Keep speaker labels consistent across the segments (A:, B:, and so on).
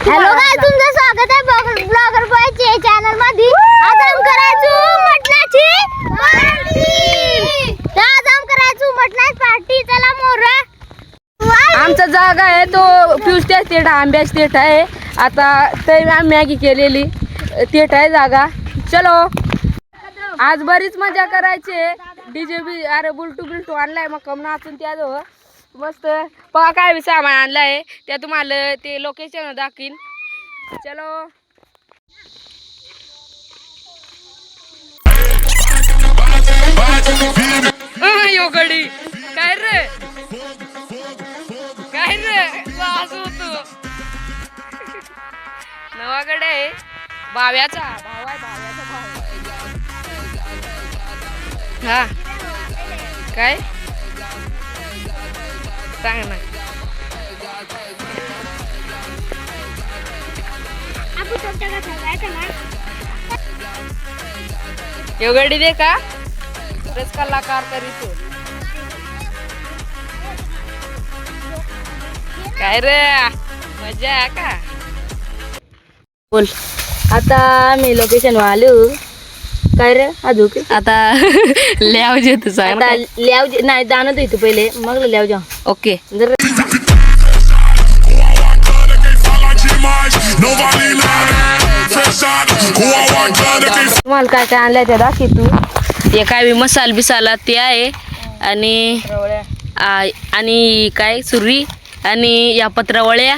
A: Hello guys, तुमचं स्वागत आहे ब्लॉगर बॉयच्या चॅनल मध्ये. आज आम करायचो मटणाची पार्टी. आज आम करायचो मटणाची पार्टी. चला मोरा.
B: आमचा जागा आहे तो फ्यूज टेस्ट आंब्याची टेट आहे. आता तरी आम्ही मॅगी केलेली टेट आहे जागा. चलो आज बरीच मजा करायची. डीजे बी अरे बुलटू आणलाय मग कम नाचून त्याजवळ मस्त पहा काय सामान आणलाय त्या तुम्हाला ते लोकेशन दाखवीन. चलो यो गडी काय रे वास होतो नवाकडे आहे भाव्याचा भाव आहे भाव्याचा भाव हा काय सांग ना. यो गडी दे का रस कलाकार करीतो काय रे मजा आहे का. बोल आता मी लोकेशन आलो काय रे अजून आता लिहाव जे तू सांग आता लिहाव नाही जाणत होतो पहिले मग लिहाव जा. ओके जर तुम्हाला काय काय आणलंय त्या दाखी तू. ते काय मसाला बिसाला ते आहे आणि काय सुरी आणि या पत्रावळ्या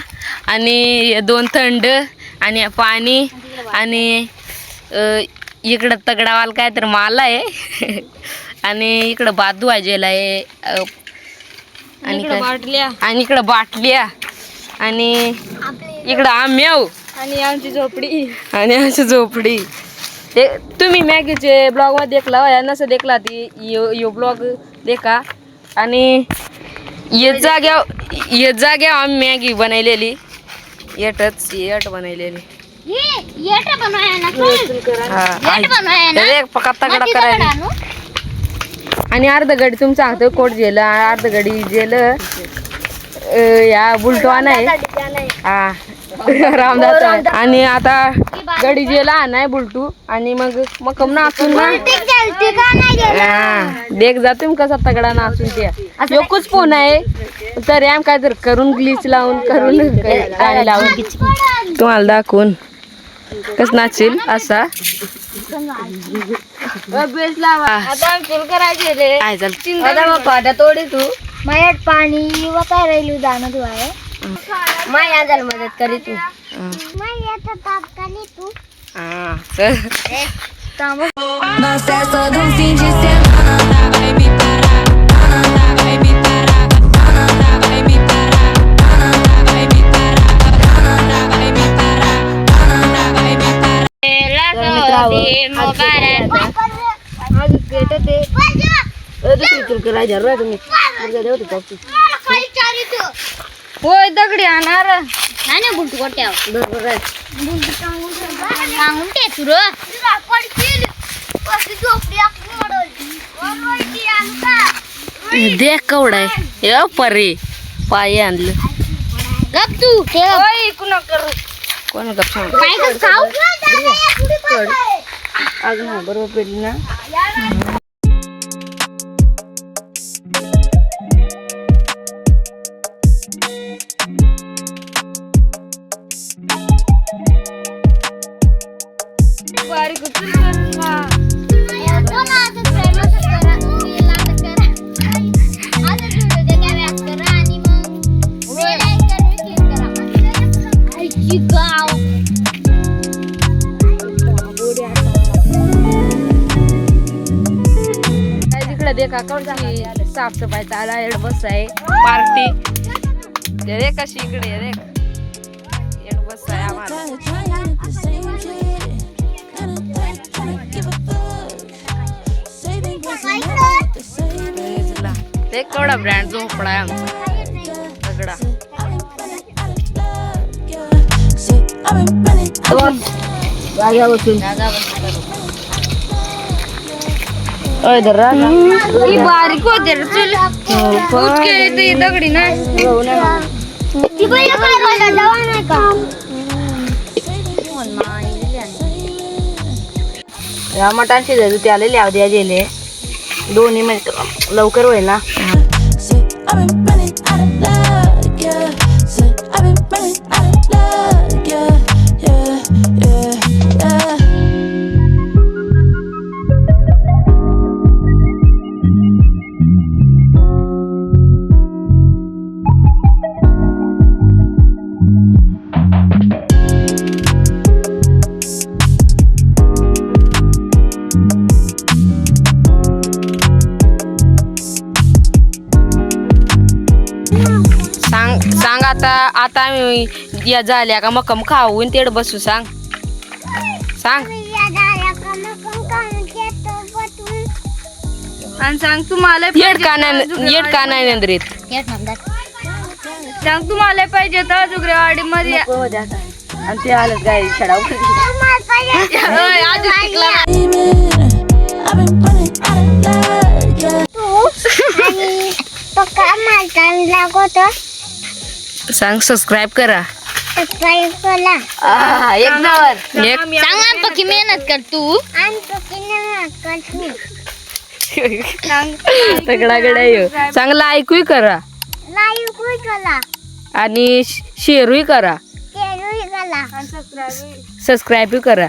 B: आणि 2 थंड आणि पाणी आणि इकडं तगडावाल काय तर माल आहे आणि इकडं बादू वाजेला आहे आणि इकडं बाटल्या आणि इकडं आम्याव आणि आमची झोपडी ते तुम्ही मॅगीचे ब्लॉग मध्ये देखला नसं देखला ती यो ब्लॉग देखा. आणि ये जाग्या आम्ही मॅगी बनवलेली येट बनवलेली तगडा करायला. आणि अर्ध गडी तुमचं सांगतो कोट जेल अर्ध गडी जेल या बुलटवान आहे हा रामदास. आणि आता गडी जेला नाही बुलटू आणि मग कम नाचून ना देख जातो कसा तगडा नाचून ते योकूच फोन आहे तरी आम काय तर करून ग्लिच लावून करून गाणी लावून तुम्हाला दाखवून कस नाचील असा बेस लावा. आता सुरू करायचे काय चाल तोडी तू
A: माझ्यात पाणी व काय राहिली जाणं तू आहे
B: माय आजाला मदत करी तू
A: तू
B: होय दगडी आणणार
A: नाही बुलटू कोट्यावर
B: बरोबर आहे.
A: सांगून ते तुर
B: देख कवडा आहे ये परी पाय आणलं
A: गप तू
B: कोण गप सांग अग ना बरोबर पेली ना. बारीक उचल देखा साफसफाई चाला एड बस आहे पार्टी रे कशी इकडे रे एड बस आहे आम्हाला. ते केवढा ब्रँड झोपडा आहे आमचा सगळा बारीक होते दगडी नाही या मटण शिजायचं त्याला लाव द्या गेले 2 मिनिट लवकर होईल ना. सांग आता आम्ही या झाल्या का मकम खाऊन तेड बसू. सांग
C: आणि सांग तुम्हाला
B: येड का नाही नंद्रीत
C: सांग तुम्हाला पाहिजे तर जुगरेवाडी मध्ये
B: आणि ते आलं काय छडाव सांग सबस्क्राईब करा. एक
A: चांगला पक्की मेहनत कर तू.
B: तगडागडा चांगला ऐकूही करा आणि शेअरही करा सबस्क्राईब करा.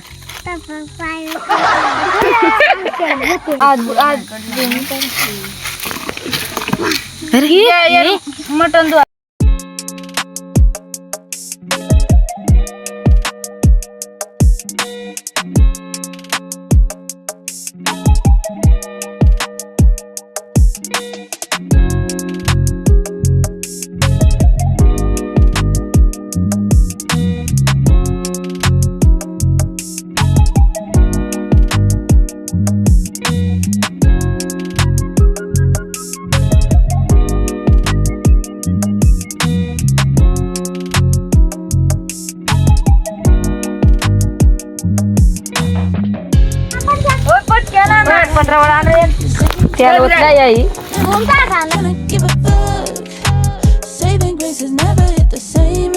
C: मटन दो
B: त्याला होत नाही आई.
D: Saving grace has never hit the same.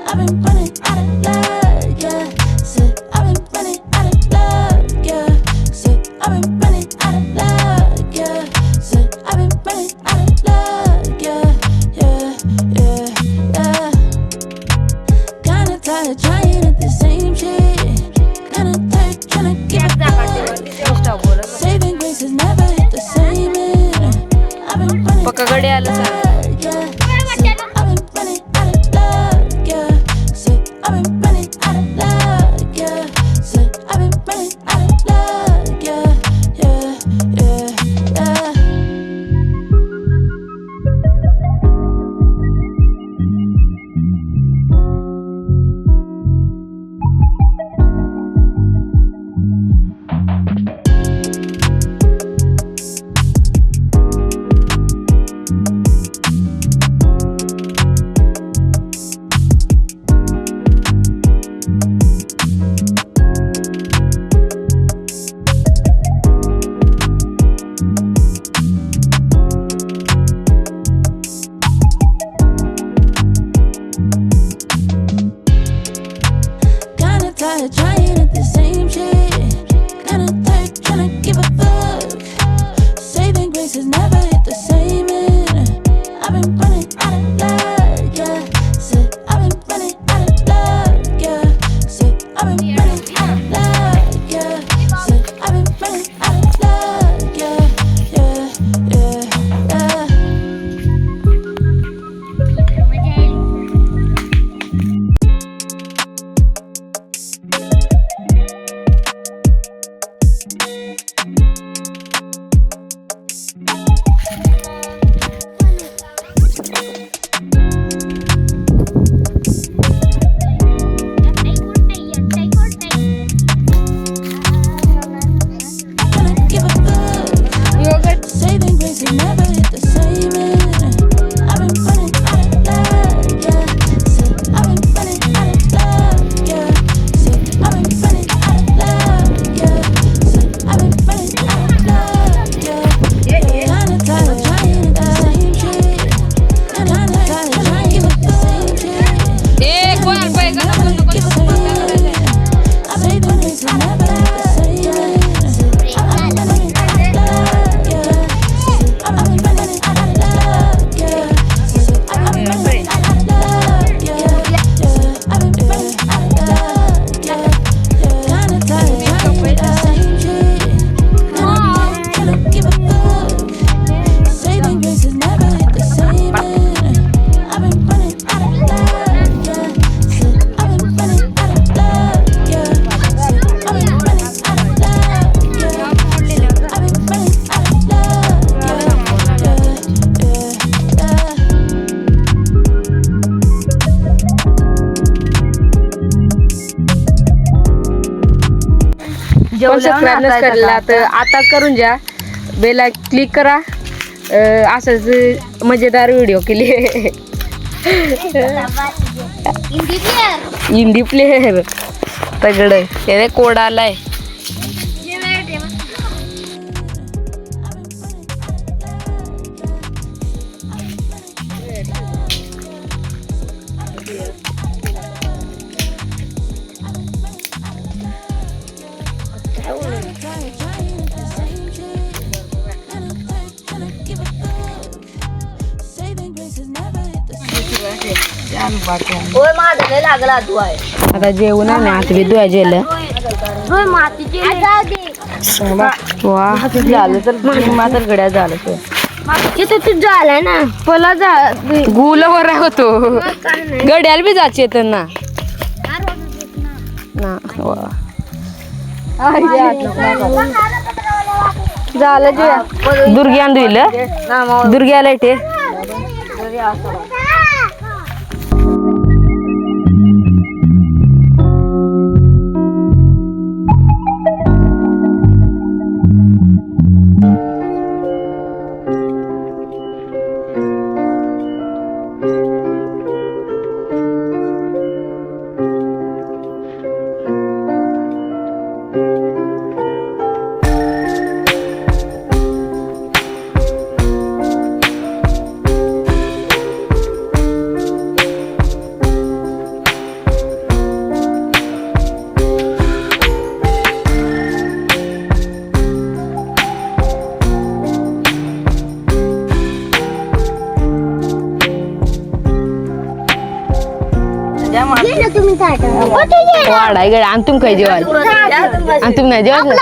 D: I've been running out of luck, yeah. Said I've been running out of luck, yeah. Said I've been running out of luck, yeah. Said I've been running out of luck, yeah, yeah, yeah, yeah. Kinda tired trying at the same shit. Kinda tired trying to get back. Saving grace has never hit the same. I've been running
B: पक्काकडे आलं सांग. पण subscribe नसलेला तर आता करून द्या, bell click करा. असंच मजेदार व्हिडिओ केली. हिंदी प्लेअर तगड हे कोड आलाय. आता जेवण आहे हात बी धुवाय जेलं. वा झालं तर मात्र गड्या झालं
A: झालंय ना
B: पला जा गुलवर होतो गड्याला बी जायचे येत ना. झालं जे दुर्ग्यान धुईल दुर्ग्याला इथे वाढाय गड्या आणि तुम काय जेवाल आणि तुम नाही जेवाल.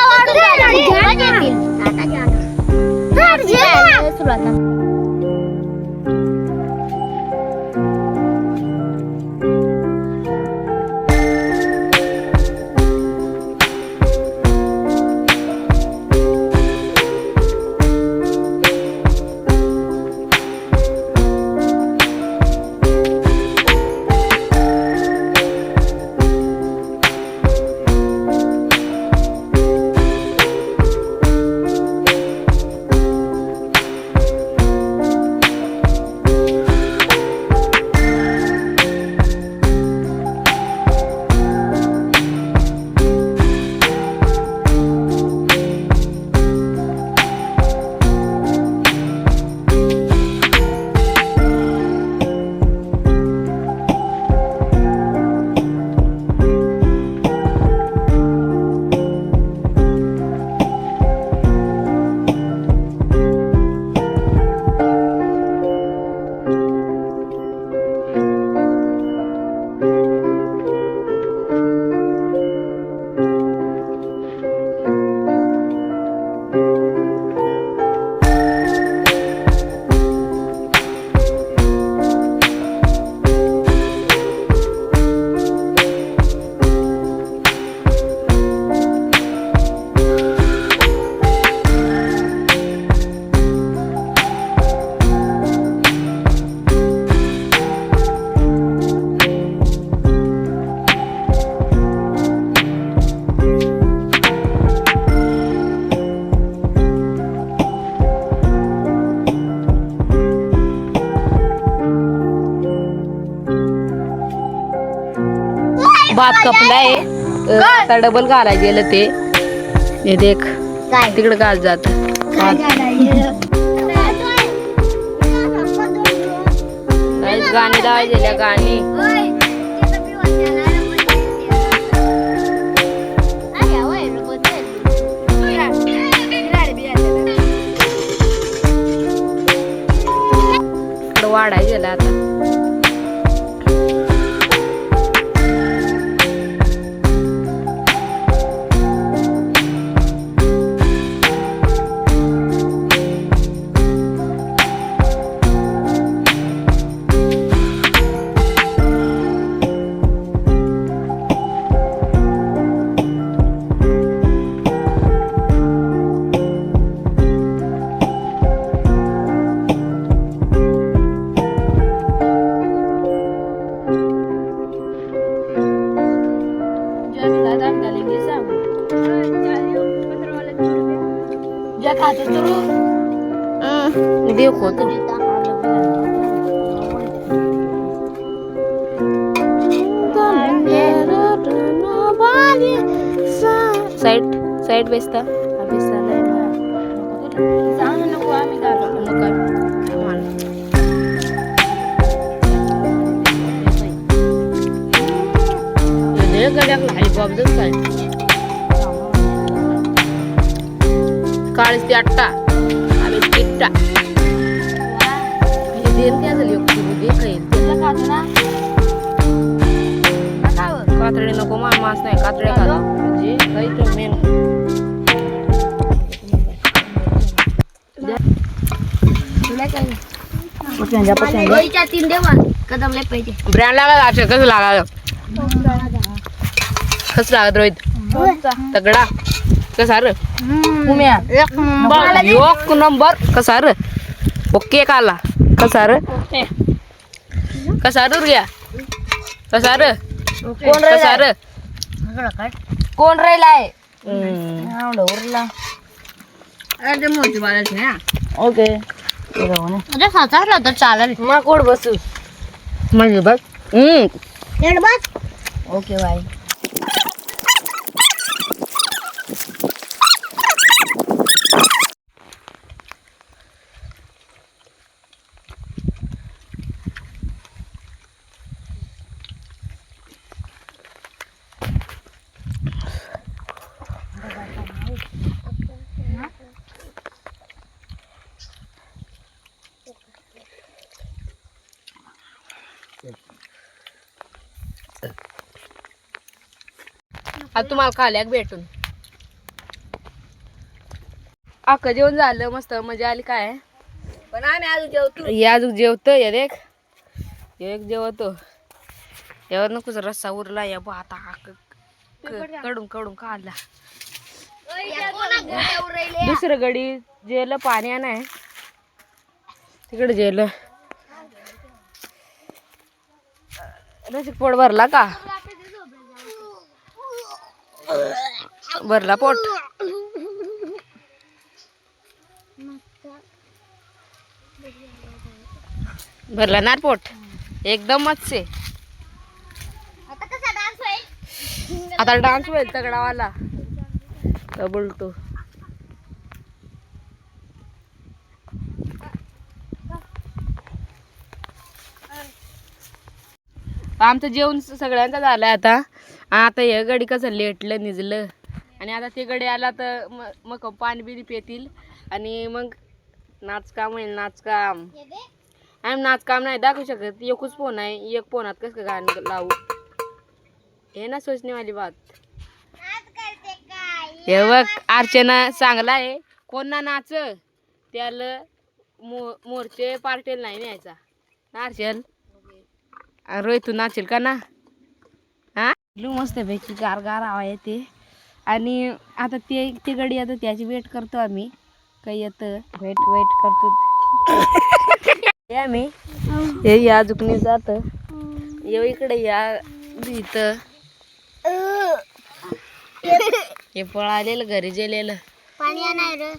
B: भात कपलाय आता डबल घालाय गेलं ते हे देख तिकडे घाल जात. गाणी लावायच्या गाणी वाढाय गेला आता. देखो तू साईड बेसता काळीच ती आट्टा आणि तिट्टा कातडे नको मास नाही कातडे खातो म्हणजे काही तो मेन ब्रँड लागा कसं लागा कसं लागत रोहित तगडा कसा र एक नंबर कसा र ओके काला कसा र कसा र गया कसा र कसा र
C: कोण राहिलाय
B: ओके
C: चालेल
B: मग कोण बसू म्हणजे बघ
C: ओके बाय
B: आता तुम्हाला खाल्याक भेटून अख्खं जेवण झालं मस्त मजा आली काय
C: पण आम्ही अजून जेवतो
B: हे अजून जेवतो एक जेवतो यावर नकोच रस्सा उरला या आता कडून कडून काढला दुसरं गडी जेलं पाणी नाही तिकडे जेलं रसिक पोट भरला का भरला पोट भरला ना पोट एकदम मस्त आता डान्स होईल तगडावाला बोलतो आमचं जेवण सगळ्यांचं झालं आता हे गडी कसं लेटलं निजलं आणि आता ते गडी आला तर मग पाणी बिनी पेतील आणि मग नाचकाम होईल नाचकाम आम्ही नाचकाम नाही दाखवू शकत एकच फोन आहे एक फोनात कसं गाणं लावू हे ना सोचण्यावाली बात हे बघ अर्चना चांगला आहे कोण ना नाच त्याला मोरचे पार्टीला नाही न्यायचा नाचेल रोहित तू नाचेल का ना हा मस्त पैकी गार आवा येते आणि आता ते गडी आता त्याची वेट करतो आम्ही काही येतं वेट करतो आम्ही हे या जुकनी जात ये इकडे या इथं हे पळालेलं घरी गेलेलं
A: पाणी नाही रे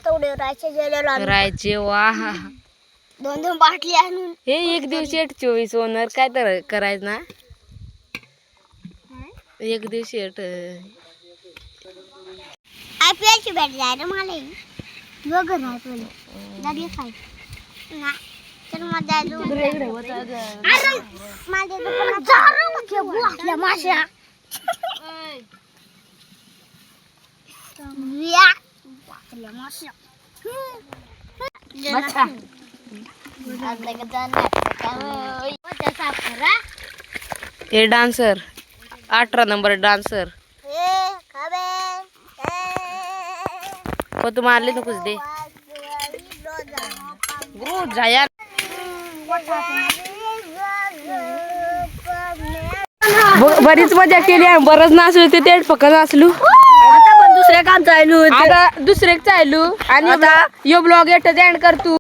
A: तेवढे
B: राहायचे वा
A: 2 बाटली आणून
B: हे एक दिवशी 24 ओनर काय तर करायचं ना एक दिवशी
A: IPL ची बॅट जाय रे मला बघ ना तुला लागले काय ना तर मजा अरे माझे तर जारू घेऊ आपल्या माश्या या आपल्या माश्या
B: बच्चा हे डान्सर 18 नंबर डान्सर तू मारले नकोच दे जाया बरीच मजा केली आहे बरंच नाचलो ते फक्त नाचलो
C: आता पण दुसऱ्या काम चालू
B: आता दुसरे चालू आणि आता यो ब्लॉग एंड कर तू